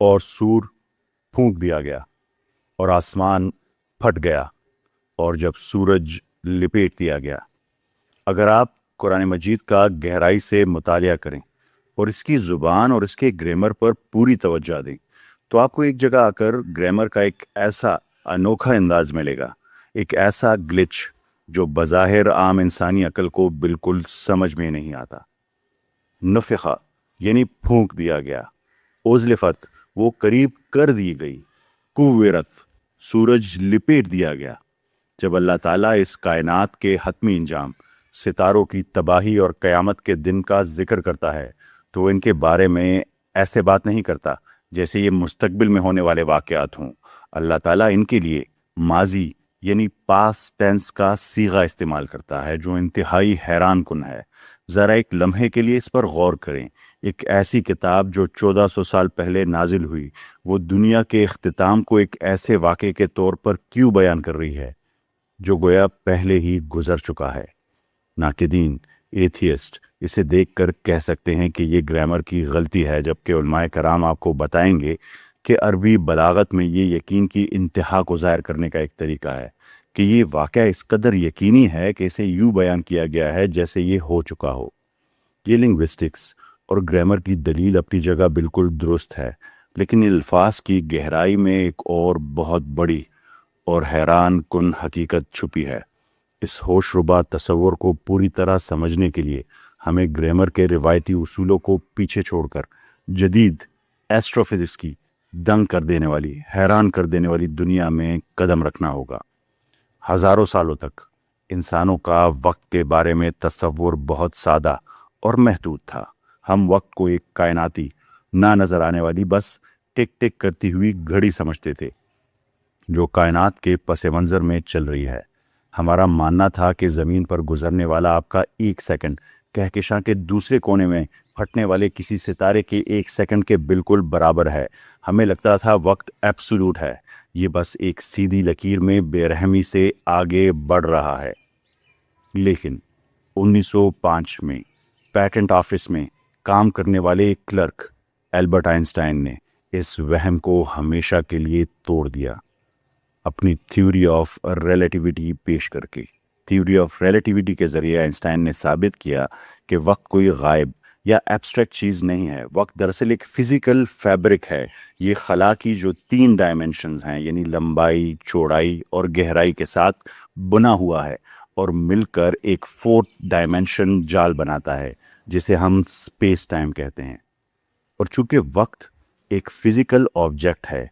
اور سور پھونک دیا گیا اور آسمان پھٹ گیا اور جب سورج لپیٹ دیا گیا۔ اگر آپ قرآن مجید کا گہرائی سے مطالعہ کریں اور اس کی زبان اور اس کے گرامر پر پوری توجہ دیں تو آپ کو ایک جگہ آ کر گرامر کا ایک ایسا انوکھا انداز ملے گا، ایک ایسا گلچ جو بظاہر عام انسانی عقل کو بالکل سمجھ میں نہیں آتا۔ نفخہ یعنی پھونک دیا گیا، اوزلفت وہ قریب کر دی گئی، کوورت سورج لپیٹ دیا گیا۔ جب اللہ تعالیٰ اس کائنات کے حتمی انجام، ستاروں کی تباہی اور قیامت کے دن کا ذکر کرتا ہے تو وہ ان کے بارے میں ایسے بات نہیں کرتا جیسے یہ مستقبل میں ہونے والے واقعات ہوں۔ اللہ تعالیٰ ان کے لیے ماضی یعنی پاسٹ ٹینس کا صیغہ استعمال کرتا ہے جو انتہائی حیران کن ہے۔ ذرا ایک لمحے کے لیے اس پر غور کریں۔ ایک ایسی کتاب جو 1400 سال پہلے نازل ہوئی، وہ دنیا کے اختتام کو ایک ایسے واقعے کے طور پر کیوں بیان کر رہی ہے جو گویا پہلے ہی گزر چکا ہے؟ ناقدین، ایتھیسٹ اسے دیکھ کر کہہ سکتے ہیں کہ یہ گرامر کی غلطی ہے، جبکہ علماء کرام آپ کو بتائیں گے کہ عربی بلاغت میں یہ یقین کی انتہا کو ظاہر کرنے کا ایک طریقہ ہے کہ یہ واقعہ اس قدر یقینی ہے کہ اسے یوں بیان کیا گیا ہے جیسے یہ ہو چکا ہو۔ یہ لنگوسٹکس اور گرامر کی دلیل اپنی جگہ بالکل درست ہے، لیکن الفاظ کی گہرائی میں ایک اور بہت بڑی اور حیران کن حقیقت چھپی ہے۔ اس ہوش ربا تصور کو پوری طرح سمجھنے کے لیے ہمیں گرامر کے روایتی اصولوں کو پیچھے چھوڑ کر جدید ایسٹرو فزکس کی دنگ کر دینے والی، حیران کر دینے والی دنیا میں قدم رکھنا ہوگا۔ ہزاروں سالوں تک انسانوں کا وقت کے بارے میں تصور بہت سادہ اور محدود تھا۔ ہم وقت کو ایک کائناتی، نہ نظر آنے والی، بس ٹک ٹک کرتی ہوئی گھڑی سمجھتے تھے جو کائنات کے پس منظر میں چل رہی ہے۔ ہمارا ماننا تھا کہ زمین پر گزرنے والا آپ کا ایک سیکنڈ کہکشاں کے دوسرے کونے میں پھٹنے والے کسی ستارے کے ایک سیکنڈ کے بالکل برابر ہے۔ ہمیں لگتا تھا وقت ایبسولوٹ ہے، یہ بس ایک سیدھی لکیر میں بے رحمی سے آگے بڑھ رہا ہے۔ لیکن 1905 میں پیٹنٹ آفس میں کام کرنے والے ایک کلرک البرٹ آئنسٹائن نے اس وہم کو ہمیشہ کے لیے توڑ دیا اپنی تھیوری آف ریلیٹیوٹی پیش کر کے۔ تھیوری آف ریلیٹیوٹی کے ذریعے آئنسٹائن نے ثابت کیا کہ وقت کوئی غائب یا ایبسٹریکٹ چیز نہیں ہے۔ وقت دراصل ایک فزیکل فیبرک ہے، یہ خلا کی جو 3 ڈائمنشنز ہیں یعنی لمبائی، چوڑائی اور گہرائی کے ساتھ بنا ہوا ہے اور مل کر ایک 4th ڈائمنشن جال بناتا ہے جسے ہم اسپیس ٹائم کہتے ہیں۔ اور چونکہ وقت ایک فزیکل آبجیکٹ ہے،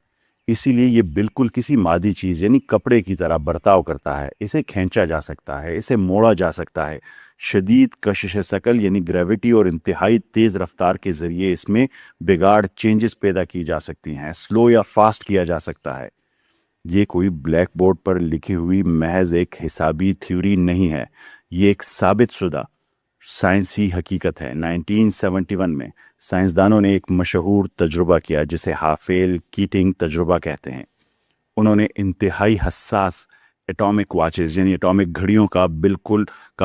اسی لیے یہ بالکل کسی مادی چیز یعنی کپڑے کی طرح برتاؤ کرتا ہے۔ اسے کھینچا جا سکتا ہے، اسے موڑا جا سکتا ہے، شدید کشش ثقل یعنی گریوٹی اور انتہائی تیز رفتار کے ذریعے اس میں بگاڑ، چینجز پیدا کی جا سکتی ہیں، سلو یا فاسٹ کیا جا سکتا ہے۔ یہ کوئی بلیک بورڈ پر لکھی ہوئی محض ایک حسابی تھیوری نہیں ہے، یہ ایک ثابت شدہ سائنسی حقیقت ہے۔ 1971 میں سائنسدانوں نے ایک مشہور تجربہ کیا جسے ہافیل کیٹنگ تجربہ کہتے ہیں۔ انہوں نے انتہائی حساس ایٹامک واچز یعنی ایٹامک گھڑیوں کا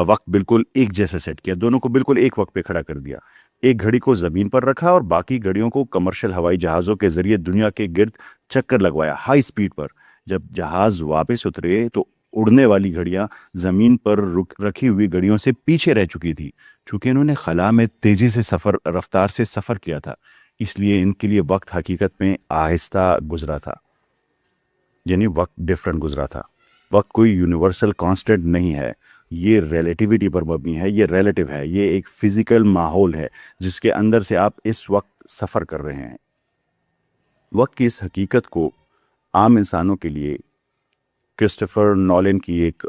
وقت بالکل ایک جیسے سیٹ کیا، دونوں کو بالکل ایک وقت پہ کھڑا کر دیا۔ ایک گھڑی کو زمین پر رکھا اور باقی گھڑیوں کو کمرشل ہوائی جہازوں کے ذریعے دنیا کے گرد چکر لگوایا ہائی سپیڈ پر۔ جب جہاز واپس اترے تو اڑنے والی گھڑیاں زمین پر رکھی ہوئی گھڑیوں سے پیچھے رہ چکی تھی۔ چونکہ انہوں نے خلا میں تیزی سے رفتار سے سفر کیا تھا، اس لیے ان کے لیے وقت حقیقت میں آہستہ گزرا تھا، یعنی وقت ڈیفرنٹ گزرا تھا۔ وقت کوئی یونیورسل کانسٹنٹ نہیں ہے، یہ ریلیٹیوٹی پر مبنی ہے، یہ ریلیٹیو ہے، یہ ایک فزیکل ماحول ہے جس کے اندر سے آپ اس وقت سفر کر رہے ہیں۔ وقت کی اس حقیقت کو عام انسانوں کے لیے کرسٹوفر نولن کی ایک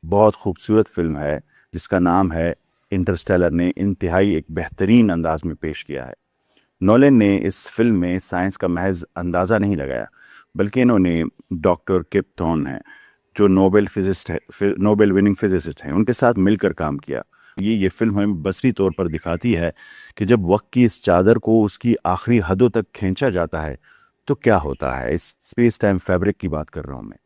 بہت خوبصورت فلم ہے جس کا نام ہے انٹرسٹیلر نے انتہائی ایک بہترین انداز میں پیش کیا ہے۔ نولن نے اس فلم میں سائنس کا محض اندازہ نہیں لگایا، بلکہ انہوں نے ڈاکٹر کپ تھورن ہیں جو نوبل وننگ فزسسٹ ہیں، ان کے ساتھ مل کر کام کیا۔ یہ فلم ہمیں بصری طور پر دکھاتی ہے کہ جب وقت کی اس چادر کو اس کی آخری حدوں تک کھینچا جاتا ہے تو کیا ہوتا ہے۔ اس اسپیس ٹائم فیبرک کی بات کر رہا ہوں میں۔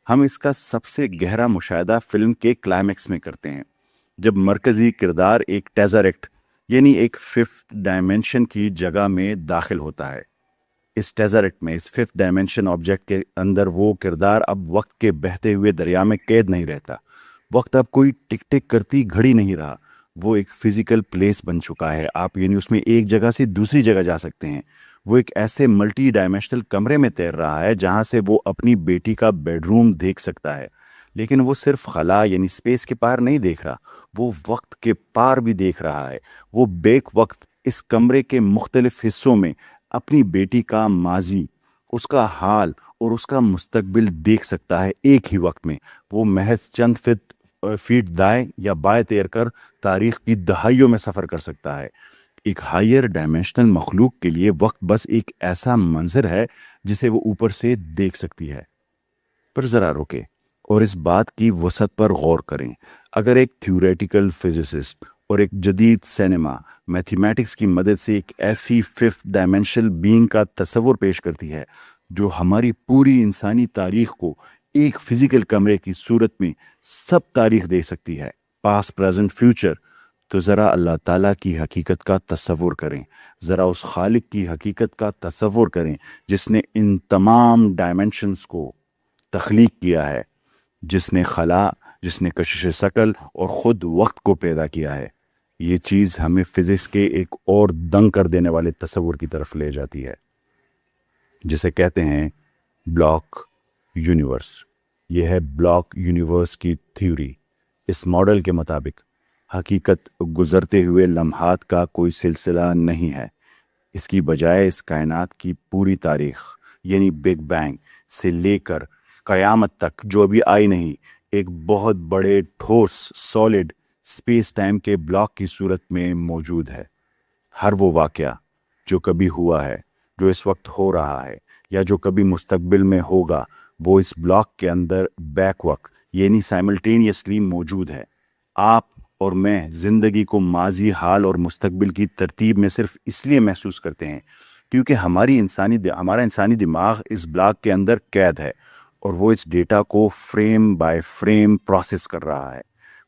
ہم اس کا سب سے گہرا مشاہدہ فلم کے کلائمیکس میں کرتے ہیں، جب مرکزی کردار ایک ٹیزریکٹ یعنی ایک 5th ڈائمنشن کی جگہ میں داخل ہوتا ہے۔ اس ڈیزرٹ میں، اس ففتھ ڈائمینشن آبجیکٹ کے اندر وہ کردار اب وقت کے بہتے ہوئے دریا میں قید نہیں رہتا. وقت اب کوئی ٹک ٹک کرتی گھڑی نہیں رہا، وہ ایک فزیکل پلیس بن چکا ہے. آپ یعنی اس میں ایک جگہ سے دوسری جگہ جا سکتے ہیں. وہ ایک ایسے ملٹی ڈائمینشنل کمرے میں تیر رہا ہے جہاں سے وہ اپنی بیٹی کا بیڈ روم دیکھ سکتا ہے. لیکن وہ صرف خلا یعنی اسپیس کے پار نہیں دیکھ رہا، وہ وقت کے پار بھی دیکھ رہا ہے. وہ بیک وقت اس کمرے کے مختلف حصوں میں اپنی بیٹی کا ماضی، اس کا حال اور اس کا مستقبل دیکھ سکتا ہے ایک ہی وقت میں. وہ محض چند فیٹ دائیں یا بائیں تیر کر تاریخ کی دہائیوں میں سفر کر سکتا ہے. ایک ہائر ڈائمینشنل مخلوق کے لیے وقت بس ایک ایسا منظر ہے جسے وہ اوپر سے دیکھ سکتی ہے. پر ذرا رکے اور اس بات کی وسعت پر غور کریں. اگر ایک تھیوریٹیکل فزسسٹ اور ایک جدید سینما میتھمیٹکس کی مدد سے ایک ایسی ففتھ ڈائمینشنل بینگ کا تصور پیش کرتی ہے جو ہماری پوری انسانی تاریخ کو ایک فزیکل کمرے کی صورت میں سب تاریخ دے سکتی ہے، پاسٹ پریزنٹ فیوچر، تو ذرا اللہ تعالیٰ کی حقیقت کا تصور کریں. ذرا اس خالق کی حقیقت کا تصور کریں جس نے ان تمام ڈائمینشنز کو تخلیق کیا ہے، جس نے خلا، جس نے کشش ثقل اور خود وقت کو پیدا کیا ہے. یہ چیز ہمیں فزکس کے ایک اور دنگ کر دینے والے تصور کی طرف لے جاتی ہے جسے کہتے ہیں بلاک یونیورس. یہ ہے بلاک یونیورس کی تھیوری. اس ماڈل کے مطابق حقیقت گزرتے ہوئے لمحات کا کوئی سلسلہ نہیں ہے. اس کی بجائے اس کائنات کی پوری تاریخ یعنی بگ بینگ سے لے کر قیامت تک جو ابھی آئی نہیں، ایک بہت بڑے ٹھوس سالڈ اسپیس ٹائم کے بلاک کی صورت میں موجود ہے. ہر وہ واقعہ جو کبھی ہوا ہے، جو اس وقت ہو رہا ہے یا جو کبھی مستقبل میں ہوگا، وہ اس بلاک کے اندر بیک وقت یعنی سائملٹینیسلی موجود ہے. آپ اور میں زندگی کو ماضی، حال اور مستقبل کی ترتیب میں صرف اس لیے محسوس کرتے ہیں کیونکہ ہمارا انسانی دماغ اس بلاک کے اندر قید ہے اور وہ اس ڈیٹا کو فریم بائی فریم پروسیس کر رہا ہے.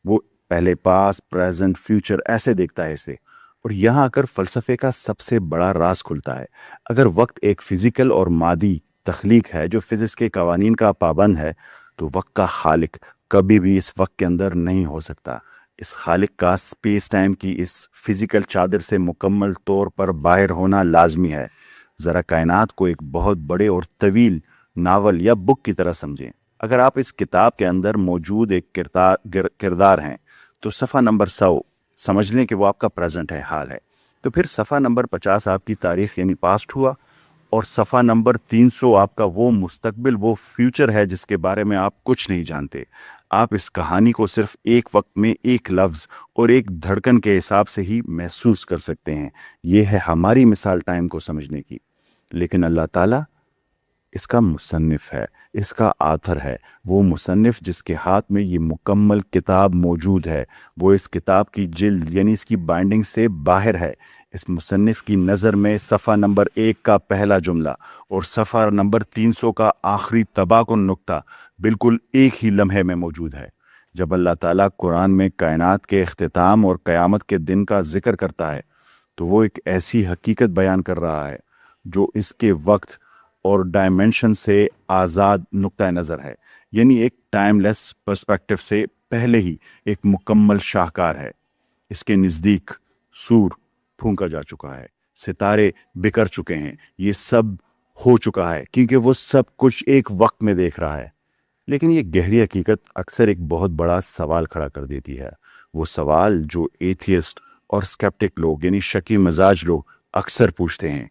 وہ پہلے پاس، پریزنٹ، فیوچر ایسے دیکھتا ہے اسے. اور یہاں آ کر فلسفے کا سب سے بڑا راز کھلتا ہے. اگر وقت ایک فزیکل اور مادی تخلیق ہے جو فزکس کے قوانین کا پابند ہے، تو وقت کا خالق کبھی بھی اس وقت کے اندر نہیں ہو سکتا. اس خالق کا اسپیس ٹائم کی اس فزیکل چادر سے مکمل طور پر باہر ہونا لازمی ہے. ذرا کائنات کو ایک بہت بڑے اور طویل ناول یا بک کی طرح سمجھیں. اگر آپ اس کتاب کے اندر موجود ایک کردار ہیں تو صفحہ نمبر 100 سمجھ لیں کہ وہ آپ کا پریزنٹ ہے، حال ہے. تو پھر صفحہ نمبر 50 آپ کی تاریخ یعنی پاسٹ ہوا، اور صفحہ نمبر 300 آپ کا وہ مستقبل، وہ فیوچر ہے جس کے بارے میں آپ کچھ نہیں جانتے. آپ اس کہانی کو صرف ایک وقت میں ایک لفظ اور ایک دھڑکن کے حساب سے ہی محسوس کر سکتے ہیں. یہ ہے ہماری مثال ٹائم کو سمجھنے کی. لیکن اللہ تعالیٰ اس کا مصنف ہے، اس کا آتھر ہے. وہ مصنف جس کے ہاتھ میں یہ مکمل کتاب موجود ہے، وہ اس کتاب کی جلد یعنی اس کی بائنڈنگ سے باہر ہے. اس مصنف کی نظر میں صفحہ نمبر 1 کا پہلا جملہ اور صفحہ نمبر 300 کا آخری تباہ کن نقطہ بالکل ایک ہی لمحے میں موجود ہے. جب اللہ تعالیٰ قرآن میں کائنات کے اختتام اور قیامت کے دن کا ذکر کرتا ہے تو وہ ایک ایسی حقیقت بیان کر رہا ہے جو اس کے وقت اور ڈائمینشن سے آزاد نقطہ نظر ہے، یعنی ایک ٹائم لیس پرسپیکٹو سے پہلے ہی ایک مکمل شاہکار ہے. اس کے نزدیک سور پھونکا جا چکا ہے، ستارے بکھر چکے ہیں، یہ سب ہو چکا ہے کیونکہ وہ سب کچھ ایک وقت میں دیکھ رہا ہے. لیکن یہ گہری حقیقت اکثر ایک بہت بڑا سوال کھڑا کر دیتی ہے. وہ سوال جو ایتھیسٹ اور اسکیپٹک لوگ یعنی شکی مزاج لوگ اکثر پوچھتے ہیں.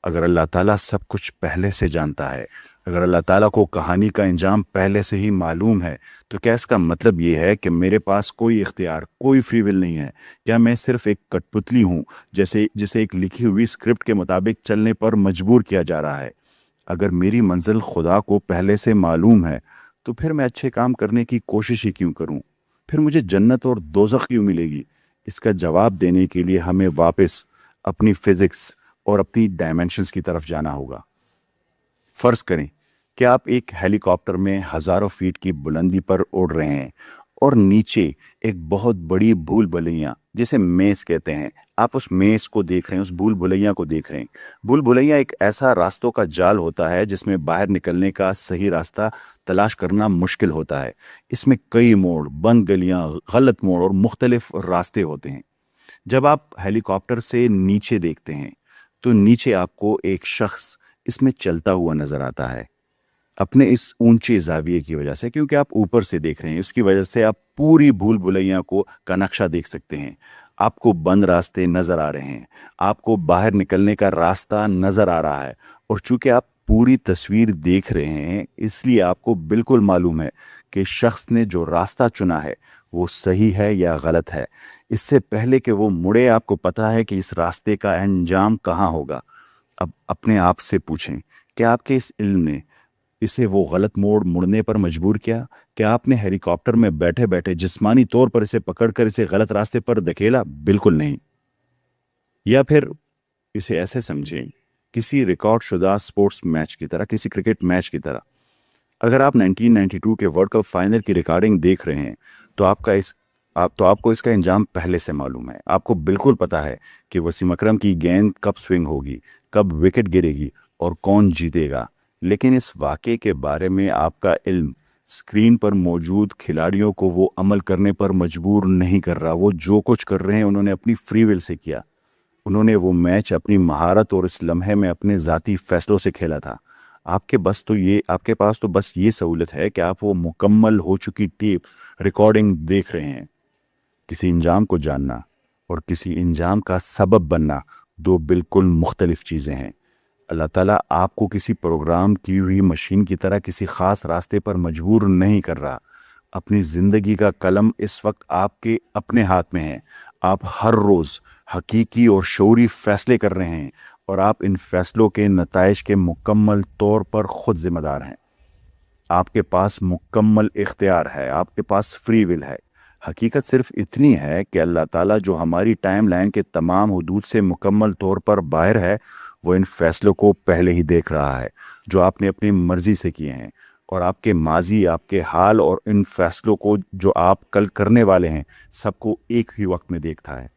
اگر اللہ تعالیٰ سب کچھ پہلے سے جانتا ہے، اگر اللہ تعالیٰ کو کہانی کا انجام پہلے سے ہی معلوم ہے، تو کیا اس کا مطلب یہ ہے کہ میرے پاس کوئی اختیار، کوئی فری ول نہیں ہے؟ کیا میں صرف ایک کٹ پتلی ہوں جسے ایک لکھی ہوئی اسکرپٹ کے مطابق چلنے پر مجبور کیا جا رہا ہے؟ اگر میری منزل خدا کو پہلے سے معلوم ہے تو پھر میں اچھے کام کرنے کی کوشش ہی کیوں کروں؟ پھر مجھے جنت اور دوزخ کیوں ملے گی؟ اس کا جواب دینے کے لیے ہمیں واپس اپنی فزکس اور اپنی ڈائمینشنز کی طرف جانا ہوگا. فرض کریں کہ آپ ایک ہیلی کاپٹر میں ہزاروں فیٹ کی بلندی پر اڑ رہے ہیں اور نیچے ایک بہت بڑی بھول بھلیاں جسے میز کہتے ہیں، آپ اس میز کو دیکھ رہے ہیں، اس بھول بھلیاں کو دیکھ رہے ہیں۔ بھول بھلیاں ایک ایسا راستوں کا جال ہوتا ہے جس میں باہر نکلنے کا صحیح راستہ تلاش کرنا مشکل ہوتا ہے۔ اس میں کئی موڑ، بند گلیاں، غلط موڑ اور مختلف راستے ہوتے ہیں۔ جب آپ ہیلی کاپٹر سے نیچے دیکھتے ہیں تو نیچے آپ کو ایک شخص اس میں چلتا ہوا نظر آتا ہے، اپنے اس اونچے زاویے کی وجہ سے، کیونکہ آپ اوپر سے دیکھ رہے ہیں، اس کی وجہ سے آپ پوری بھول بھلیاں کو کا نقشہ دیکھ سکتے ہیں۔ آپ کو بند راستے نظر آ رہے ہیں، آپ کو باہر نکلنے کا راستہ نظر آ رہا ہے، اور چونکہ آپ پوری تصویر دیکھ رہے ہیں اس لیے آپ کو بالکل معلوم ہے کہ شخص نے جو راستہ چنا ہے وہ صحیح ہے یا غلط ہے۔ اس سے پہلے کہ وہ مڑے آپ کو پتا ہے کہ اس راستے کا انجام کہاں ہوگا۔ اب اپنے آپ سے پوچھیں کہ آپ کے اس علم نے اسے وہ غلط موڑ مڑنے پر مجبور کیا؟ کیا آپ نے ہیلی کاپٹر میں بیٹھے بیٹھے جسمانی طور پر اسے پکڑ کر اسے غلط راستے پر دھکیلا؟ بالکل نہیں۔ یا پھر اسے ایسے سمجھیں، کسی ریکارڈ شدہ سپورٹس میچ کی طرح، کسی کرکٹ میچ کی طرح۔ اگر آپ 1992 کے ورلڈ کپ فائنل کی ریکارڈنگ دیکھ رہے ہیں تو آپ کو اس کا انجام پہلے سے معلوم ہے۔ آپ کو بالکل پتا ہے کہ وسیم اکرم کی گیند کب سوئنگ ہوگی، کب وکٹ گرے گی اور کون جیتے گا، لیکن اس واقعے کے بارے میں آپ کا علم اسکرین پر موجود کھلاڑیوں کو وہ عمل کرنے پر مجبور نہیں کر رہا۔ وہ جو کچھ کر رہے ہیں انہوں نے اپنی فری ول سے کیا۔ انہوں نے وہ میچ اپنی مہارت اور اس لمحے میں اپنے ذاتی فیصلوں سے کھیلا تھا۔ آپ کے پاس تو بس یہ سہولت ہے کہ آپ وہ مکمل ہو چکی ٹیپ ریکارڈنگ دیکھ رہے ہیں۔ کسی انجام کو جاننا اور کسی انجام کا سبب بننا دو بالکل مختلف چیزیں ہیں۔ اللہ تعالیٰ آپ کو کسی پروگرام کی ہوئی مشین کی طرح کسی خاص راستے پر مجبور نہیں کر رہا۔ اپنی زندگی کا قلم اس وقت آپ کے اپنے ہاتھ میں ہے۔ آپ ہر روز حقیقی اور شعوری فیصلے کر رہے ہیں، اور آپ ان فیصلوں کے نتائج کے مکمل طور پر خود ذمہ دار ہیں۔ آپ کے پاس مکمل اختیار ہے، آپ کے پاس فری ول ہے۔ حقیقت صرف اتنی ہے کہ اللہ تعالیٰ جو ہماری ٹائم لائن کے تمام حدود سے مکمل طور پر باہر ہے، وہ ان فیصلوں کو پہلے ہی دیکھ رہا ہے جو آپ نے اپنی مرضی سے کیے ہیں، اور آپ کے ماضی، آپ کے حال اور ان فیصلوں کو جو آپ کل کرنے والے ہیں سب کو ایک ہی وقت میں دیکھتا ہے۔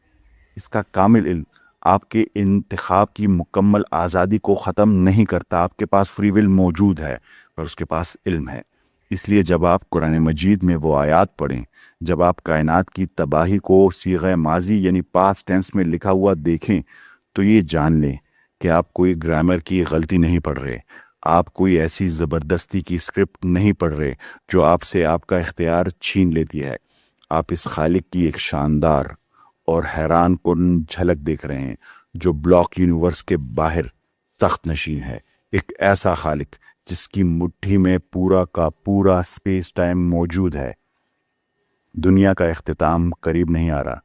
اس کا کامل علم آپ کے انتخاب کی مکمل آزادی کو ختم نہیں کرتا۔ آپ کے پاس فری ول موجود ہے اور اس کے پاس علم ہے۔ اس لیے جب آپ قرآن مجید میں وہ آیات پڑھیں، جب آپ کائنات کی تباہی کو صیغہ ماضی یعنی پاسٹ ٹینس میں لکھا ہوا دیکھیں، تو یہ جان لیں کہ آپ کوئی گرامر کی غلطی نہیں پڑھ رہے، آپ کوئی ایسی زبردستی کی اسکرپٹ نہیں پڑھ رہے جو آپ سے آپ کا اختیار چھین لیتی ہے۔ آپ اس خالق کی ایک شاندار اور حیران کن جھلک دیکھ رہے ہیں جو بلاک یونیورس کے باہر تخت نشین ہے۔ ایک ایسا خالق جس کی مٹھی میں پورا کا پورا اسپیس ٹائم موجود ہے۔ دنیا کا اختتام قریب نہیں آ رہا،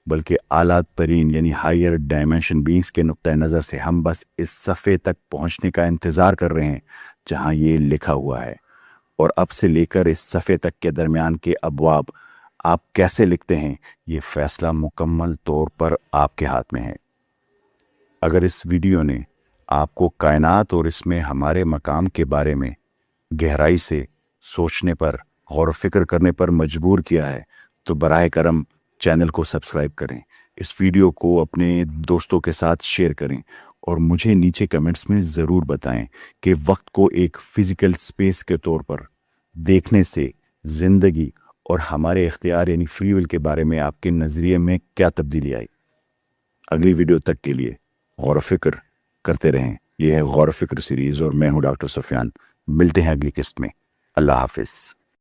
بلکہ اعلیٰ ترین یعنی ہائر ڈائمینشن بینگز کے نقطہ نظر سے ہم بس اس صفحے تک پہنچنے کا انتظار کر رہے ہیں جہاں یہ لکھا ہوا ہے، اور اب سے لے کر اس صفحے تک کے درمیان کے ابواب آپ کیسے لکھتے ہیں یہ فیصلہ مکمل طور پر آپ کے ہاتھ میں ہے۔ اگر اس ویڈیو نے آپ کو کائنات اور اس میں ہمارے مقام کے بارے میں گہرائی سے سوچنے پر، غور و فکر کرنے پر مجبور کیا ہے تو براہ کرم چینل کو سبسکرائب کریں، اس ویڈیو کو اپنے دوستوں کے ساتھ شیئر کریں، اور مجھے نیچے کمنٹس میں ضرور بتائیں کہ وقت کو ایک فزیکل سپیس کے طور پر دیکھنے سے زندگی اور ہمارے اختیار یعنی فری ول کے بارے میں آپ کے نظریے میں کیا تبدیلی آئی۔ اگلی ویڈیو تک کے لیے غور و فکر کرتے رہیں۔ یہ ہے غور و فکر سیریز اور میں ہوں ڈاکٹر سفیان۔ ملتے ہیں اگلی قسط میں۔ اللہ حافظ۔